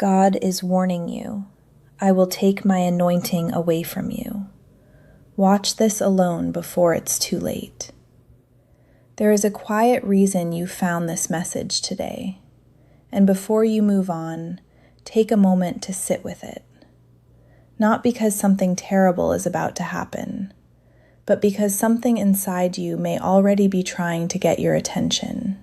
God is warning you. I will take my anointing away from you. Watch this alone before it's too late. There is a quiet reason you found this message today, and before you move on, take a moment to sit with it. Not because something terrible is about to happen, but because something inside you may already be trying to get your attention.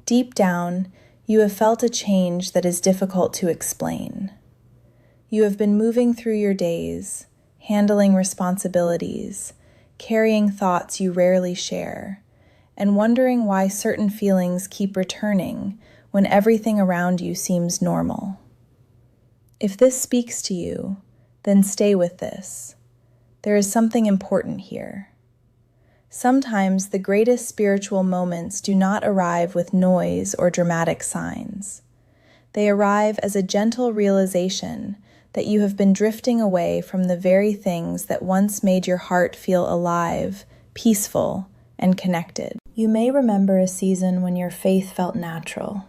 Deep down, you have felt a change that is difficult to explain. You have been moving through your days, handling responsibilities, carrying thoughts you rarely share, and wondering why certain feelings keep returning when everything around you seems normal. If this speaks to you, then stay with this. There is something important here. Sometimes the greatest spiritual moments do not arrive with noise or dramatic signs. They arrive as a gentle realization that you have been drifting away from the very things that once made your heart feel alive, peaceful, and connected. You may remember a season when your faith felt natural,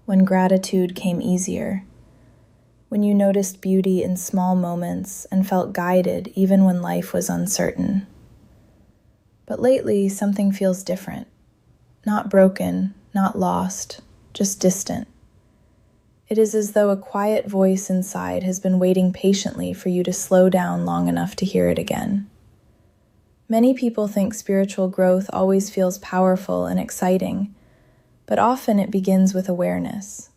when gratitude came easier, when you noticed beauty in small moments and felt guided even when life was uncertain. But lately, something feels different. Not broken, not lost, just distant. It is as though a quiet voice inside has been waiting patiently for you to slow down long enough to hear it again. Many people think spiritual growth always feels powerful and exciting, but often it begins with awareness.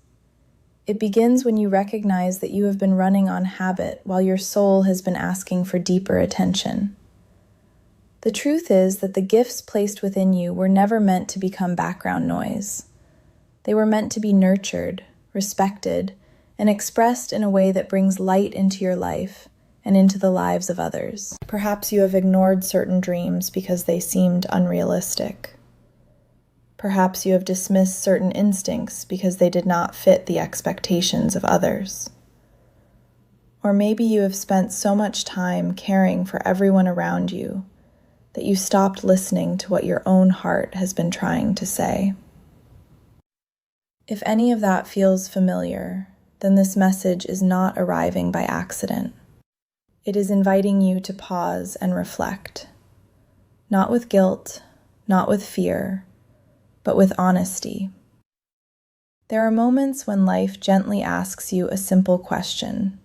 It begins when you recognize that you have been running on habit while your soul has been asking for deeper attention. The truth is that the gifts placed within you were never meant to become background noise. They were meant to be nurtured, respected, and expressed in a way that brings light into your life and into the lives of others. Perhaps you have ignored certain dreams because they seemed unrealistic. Perhaps you have dismissed certain instincts because they did not fit the expectations of others. Or maybe you have spent so much time caring for everyone around you that you stopped listening to what your own heart has been trying to say. If any of that feels familiar, then this message is not arriving by accident. It is inviting you to pause and reflect, not with guilt, not with fear, but with honesty. There are moments when life gently asks you a simple question.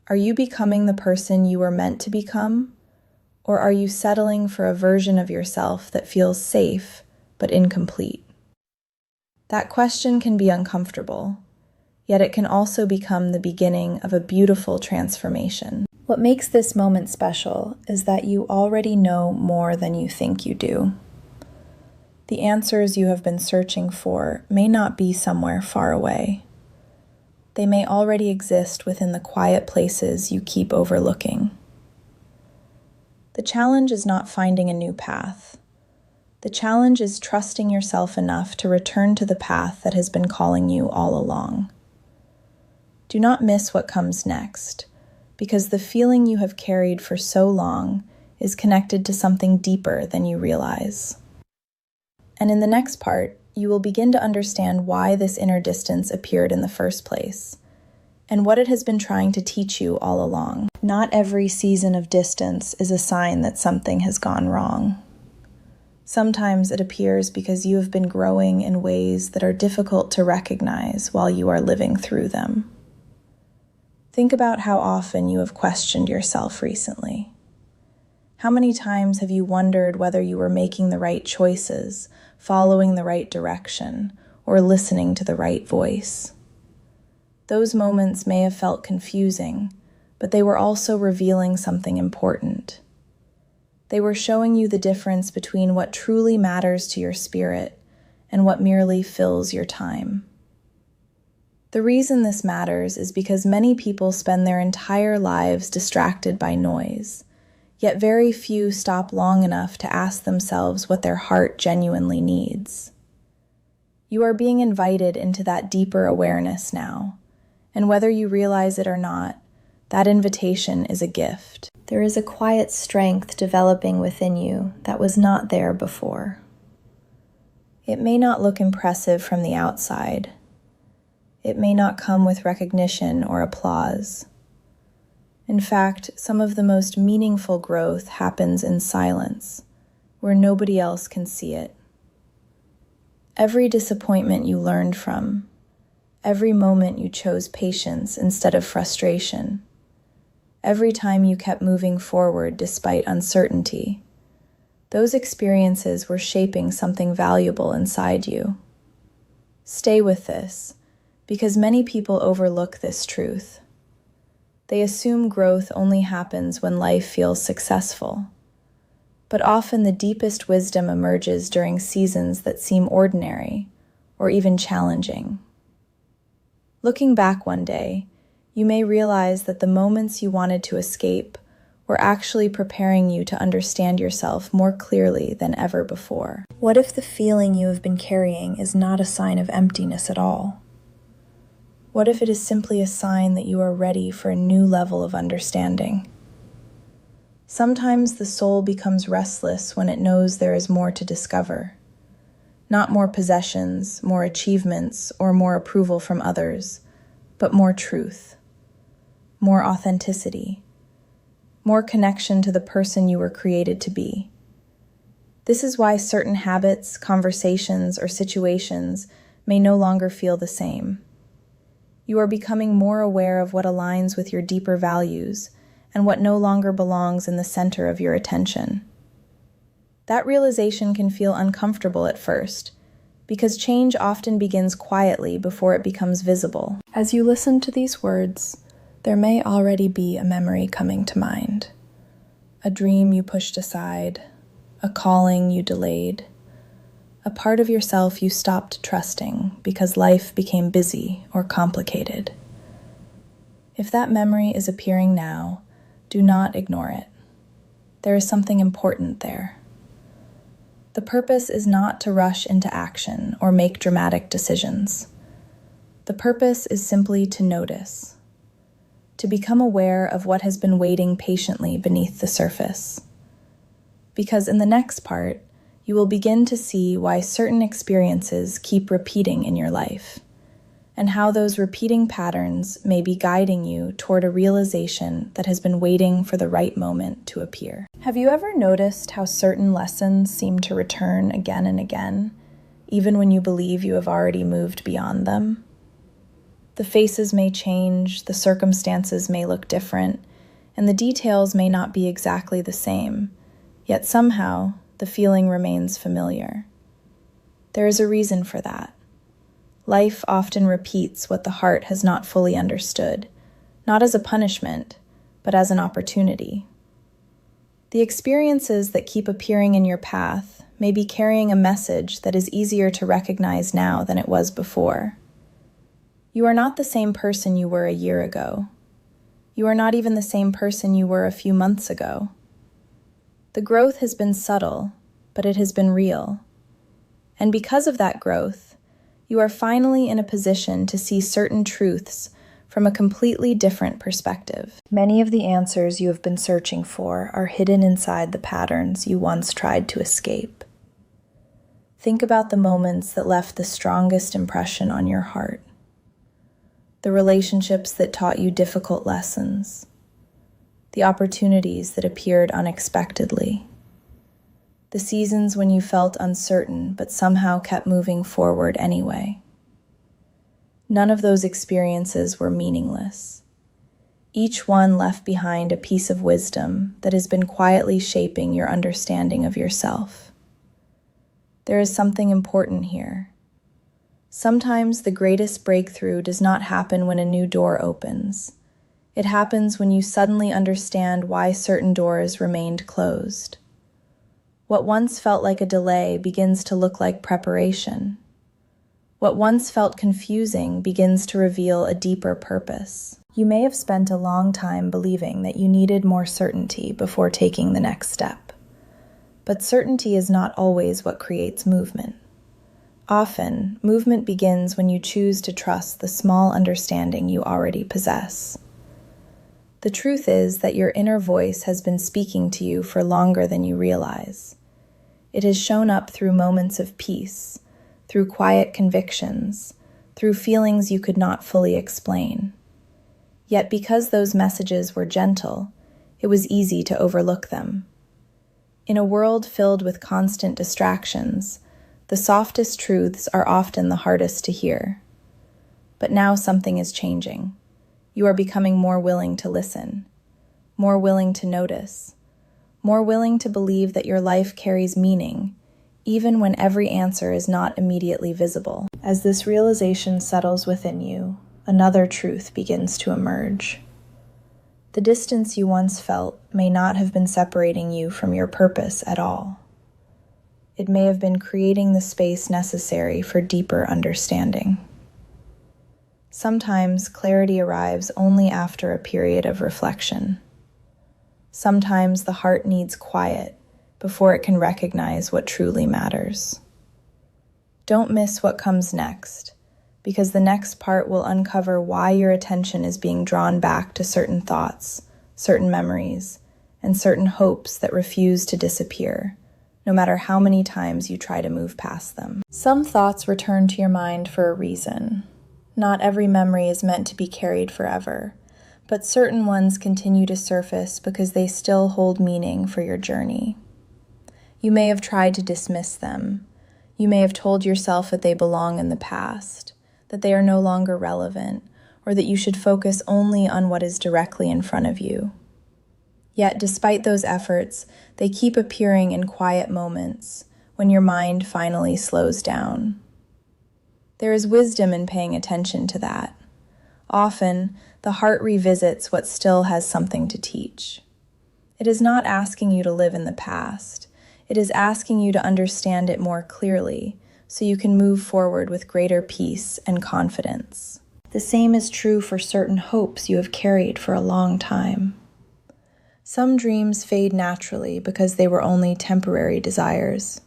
Are you becoming the person you were meant to become? Or are you settling for a version of yourself that feels safe but incomplete? That question can be uncomfortable, yet it can also become the beginning of a beautiful transformation. What makes this moment special is that you already know more than you think you do. The answers you have been searching for may not be somewhere far away. They may already exist within the quiet places you keep overlooking. The challenge is not finding a new path. The challenge is trusting yourself enough to return to the path that has been calling you all along. Do not miss what comes next, because the feeling you have carried for so long is connected to something deeper than you realize. And in the next part, you will begin to understand why this inner distance appeared in the first place, and what it has been trying to teach you all along. Not every season of distance is a sign that something has gone wrong. Sometimes it appears because you have been growing in ways that are difficult to recognize while you are living through them. Think about how often you have questioned yourself recently. How many times have you wondered whether you were making the right choices, following the right direction, or listening to the right voice? Those moments may have felt confusing, but they were also revealing something important. They were showing you the difference between what truly matters to your spirit and what merely fills your time. The reason this matters is because many people spend their entire lives distracted by noise, yet very few stop long enough to ask themselves what their heart genuinely needs. You are being invited into that deeper awareness now, and whether you realize it or not, that invitation is a gift. There is a quiet strength developing within you that was not there before. It may not look impressive from the outside, It may not come with recognition or applause. In fact, some of the most meaningful growth happens in silence, where nobody else can see it. Every disappointment you learned from, every moment you chose patience instead of frustration, every time you kept moving forward despite uncertainty, those experiences were shaping something valuable inside you. Stay with this, because many people overlook this truth. They assume growth only happens when life feels successful. But often the deepest wisdom emerges during seasons that seem ordinary or even challenging. Looking back one day, you may realize that the moments you wanted to escape were actually preparing you to understand yourself more clearly than ever before. What if the feeling you have been carrying is not a sign of emptiness at all? What if it is simply a sign that you are ready for a new level of understanding? Sometimes the soul becomes restless when it knows there is more to discover. Not more possessions, more achievements, or more approval from others, but more truth, more authenticity, more connection to the person you were created to be. This is why certain habits, conversations, or situations may no longer feel the same. You are becoming more aware of what aligns with your deeper values and what no longer belongs in the center of your attention. That realization can feel uncomfortable at first, because change often begins quietly before it becomes visible. As you listen to these words, there may already be a memory coming to mind. A dream you pushed aside, a calling you delayed, a part of yourself you stopped trusting because life became busy or complicated. If that memory is appearing now, do not ignore it. There is something important there. The purpose is not to rush into action or make dramatic decisions. The purpose is simply to notice, to become aware of what has been waiting patiently beneath the surface. Because in the next part, you will begin to see why certain experiences keep repeating in your life, and how those repeating patterns may be guiding you toward a realization that has been waiting for the right moment to appear. Have you ever noticed how certain lessons seem to return again and again, even when you believe you have already moved beyond them? The faces may change, the circumstances may look different, and the details may not be exactly the same, yet somehow the feeling remains familiar. There is a reason for that. Life often repeats what the heart has not fully understood, not as a punishment, but as an opportunity. The experiences that keep appearing in your path may be carrying a message that is easier to recognize now than it was before. You are not the same person you were a year ago. You are not even the same person you were a few months ago. The growth has been subtle, but it has been real. And because of that growth, you are finally in a position to see certain truths from a completely different perspective. Many of the answers you have been searching for are hidden inside the patterns you once tried to escape. Think about the moments that left the strongest impression on your heart. The relationships that taught you difficult lessons. The opportunities that appeared unexpectedly. The seasons when you felt uncertain but somehow kept moving forward anyway. None of those experiences were meaningless. Each one left behind a piece of wisdom that has been quietly shaping your understanding of yourself. There is something important here. Sometimes the greatest breakthrough does not happen when a new door opens. It happens when you suddenly understand why certain doors remained closed. What once felt like a delay begins to look like preparation. What once felt confusing begins to reveal a deeper purpose. You may have spent a long time believing that you needed more certainty before taking the next step. But certainty is not always what creates movement. Often, movement begins when you choose to trust the small understanding you already possess. The truth is that your inner voice has been speaking to you for longer than you realize. It has shown up through moments of peace, through quiet convictions, through feelings you could not fully explain. Yet because those messages were gentle, it was easy to overlook them. In a world filled with constant distractions, the softest truths are often the hardest to hear. But now something is changing. You are becoming more willing to listen, more willing to notice, more willing to believe that your life carries meaning, even when every answer is not immediately visible. As this realization settles within you, another truth begins to emerge. The distance you once felt may not have been separating you from your purpose at all. It may have been creating the space necessary for deeper understanding. Sometimes clarity arrives only after a period of reflection. Sometimes the heart needs quiet before it can recognize what truly matters. Don't miss what comes next, because the next part will uncover why your attention is being drawn back to certain thoughts, certain memories, and certain hopes that refuse to disappear, no matter how many times you try to move past them. Some thoughts return to your mind for a reason. Not every memory is meant to be carried forever, but certain ones continue to surface because they still hold meaning for your journey. You may have tried to dismiss them. You may have told yourself that they belong in the past, that they are no longer relevant, or that you should focus only on what is directly in front of you. Yet, despite those efforts, they keep appearing in quiet moments when your mind finally slows down. There is wisdom in paying attention to that. Often, the heart revisits what still has something to teach. It is not asking you to live in the past. It is asking you to understand it more clearly so you can move forward with greater peace and confidence. The same is true for certain hopes you have carried for a long time. Some dreams fade naturally because they were only temporary desires.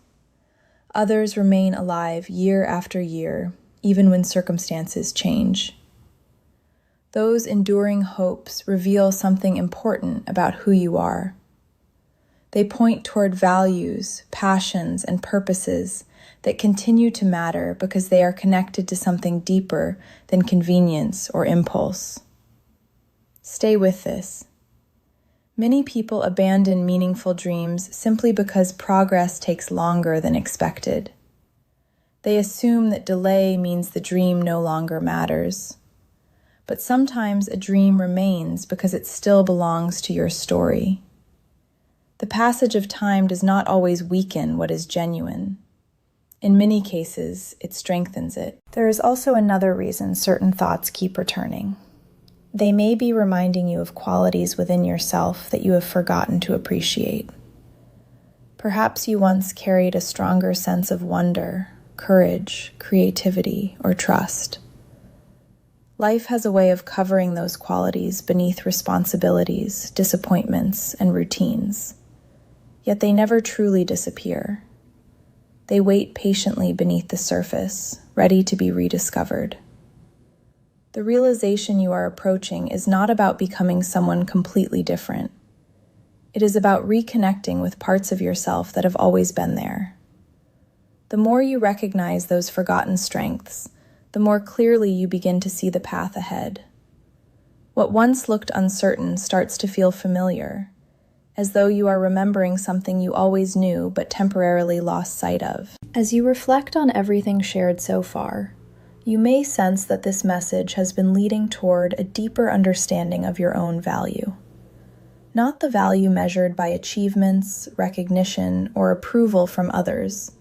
Others remain alive year after year, even when circumstances change. Those enduring hopes reveal something important about who you are. They point toward values, passions, and purposes that continue to matter because they are connected to something deeper than convenience or impulse. Stay with this. Many people abandon meaningful dreams simply because progress takes longer than expected. They assume that delay means the dream no longer matters. But sometimes a dream remains because it still belongs to your story. The passage of time does not always weaken what is genuine. In many cases, it strengthens it. There is also another reason certain thoughts keep returning. They may be reminding you of qualities within yourself that you have forgotten to appreciate. Perhaps you once carried a stronger sense of wonder, courage, creativity, or trust. Life has a way of covering those qualities beneath responsibilities, disappointments, and routines. Yet they never truly disappear. They wait patiently beneath the surface, ready to be rediscovered. The realization you are approaching is not about becoming someone completely different. It is about reconnecting with parts of yourself that have always been there. The more you recognize those forgotten strengths, the more clearly you begin to see the path ahead. What once looked uncertain starts to feel familiar, as though you are remembering something you always knew but temporarily lost sight of. As you reflect on everything shared so far, you may sense that this message has been leading toward a deeper understanding of your own value. Not the value measured by achievements, recognition, or approval from others,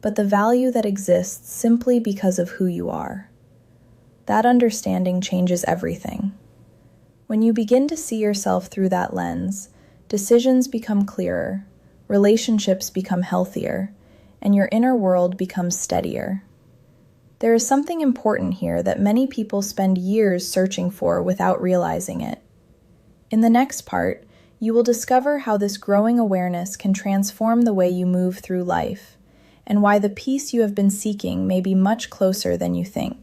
but the value that exists simply because of who you are. That understanding changes everything. When you begin to see yourself through that lens, decisions become clearer, relationships become healthier, and your inner world becomes steadier. There is something important here that many people spend years searching for without realizing it. In the next part, you will discover how this growing awareness can transform the way you move through life, and why the peace you have been seeking may be much closer than you think.